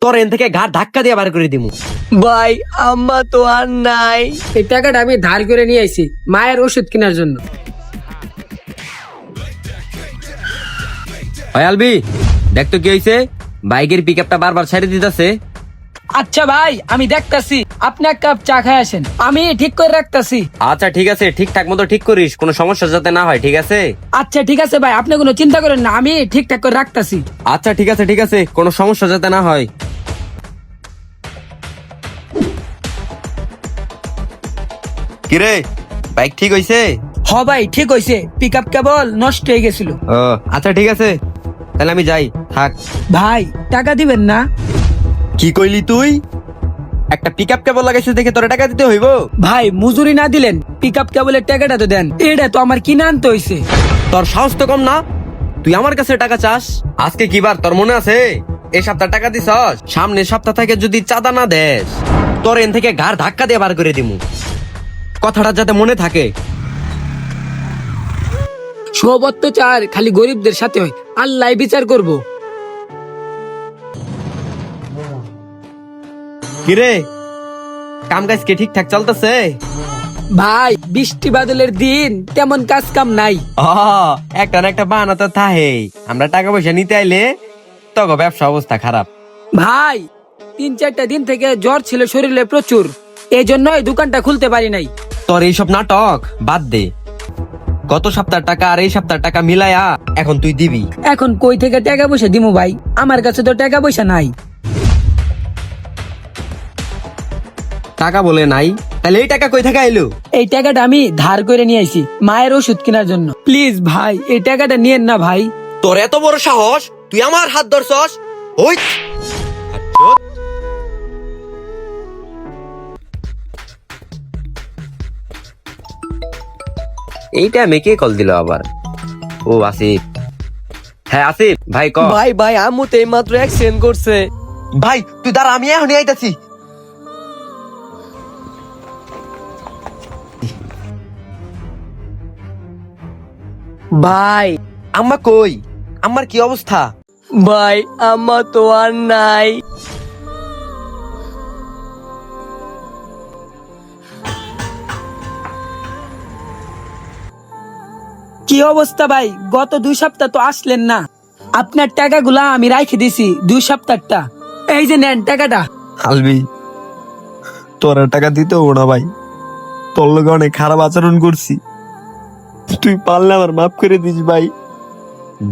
তোর এন থেকে ঘাট ধাক্কা দিয়ে বার করে দিমু। ভাই আম্মা তো আর নাই। এই টাকাটা আমি ধার করে নিয়ে আইছি মায়ের ওষুধ কেনার জন্য। হয় আলবি, দেখ তো কি হয়েছে, বাইকের পিক আপটা বারবার ছেড়ে দিতেছে। আচ্ছা ভাই আমি দেখতাছি, আপনি এক কাপ চা খাই আসেন, আমি ঠিক করে রাখতাছি। আচ্ছা ঠিক আছে, ঠিকঠাক মতো ঠিক করিস, কোনো সমস্যা যাতে না হয়, ঠিক আছে? আচ্ছা ঠিক আছে ভাই, আপনি কোনো চিন্তা করেন না, আমি ঠিকঠাক করে রাখতাছি। আচ্ছা ঠিক আছে, ঠিক আছে, কোনো সমস্যা যাতে না হয়। কিরে, বাইক ঠিক হইছে? হ ভাই ঠিক হইছে, পিক আপ কেবল নষ্ট হয়ে গেছিল। ও আচ্ছা ঠিক আছে, তাহলে আমি যাই, থাক। ভাই টাকা দিবেন না? কি কইলি তুই? একটা পিক আপ কেবল লাগাইছিস দেখে তোর টাকা দিতে হইব? ভাই মজুরি না দিলেন পিক আপ কেবলের টাকাটা তো দেন, এটা তো আমার কিনে আনতে হইছে। তোর সাহস তো কম না, তুই আমার কাছে টাকা চাস? আজকে কি বার তোর মনে আছে? এই সপ্তাহ টাকা দিছস, সামনের সপ্তাহ থেকে যদি চাঁদা না দেস, তোর এন থেকে ঘাড় ধাক্কা দিয়ে বার করে দিমু। কথাটা যাতে মনে থাকে। সব অত্যাচার খালি গরিবদের সাথে হয়, আল্লাহ বিচার করব। কিরে, কাম কাজ কি ঠিকঠাক চলতেছে? ভাই বৃষ্টি বাদলের দিন তেমন কাজ কাম নাই। একটা না একটা বাহানা তো থাহেই, আমরা টাকা পয়সা নিতে আইলে তখন ব্যবসা অবস্থা খারাপ। ভাই 3-4টা দিন থেকে জ্বর ছিল শরীরে প্রচুর, এই জন্যই দোকানটা খুলতে পারি নাই। তোর এইসব নাটক বাদ দে, গত সপ্তাহ টাকা আর এই সপ্তাহ টাকা মিলায়া এখন তুই দিবি। এখন কই থেকে টাকা পয়সা দিমু ভাই, আমার কাছে তো টাকা পয়সা নাই। টাকা বলে নাই, তাহলে এই টাকা কই থেকে আইলো? এই টাকাটা আমি ধার করে নিয়ে আইছি মায়ের ওষুধ কেনার জন্য। প্লিজ ভাই এই টাকাটা নিয়েন না ভাই। তোর এত বড় সাহস, তুই আমার হাত ধরছস? ওই এইটা মেকে কল দিল আবার। ও আসিফ, হ্যাঁ আসিফ ভাই ক। ভাই ভাই আম্মু তো এইমাত্র অ্যাক্সিডেন্ট করছে। ভাই তুই দাঁড়া, আমি এখনই আইতাছি। ভাই আম্মা কই? আমার কি অবস্থা? ভাই আম্মা তো আর নাই। কি অবস্থা ভাই, গত 2 সপ্তাহ তো আসলেন না, আপনার টাকাগুলা আমি রাখে দিছি 2 সপ্তাহটা, এই যে নেন টাকাটা। আলবি, তোরা টাকা দিতে হবো না ভাই, তোর লোক অনেক খারাপ আচরণ করছি, তুই পারলে আমার মাফ করে দিস ভাই।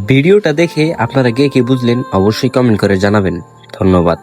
ভিডিওটা দেখে আপনারা কে কি বুঝলেন অবশ্যই কমেন্ট করে জানাবেন। ধন্যবাদ।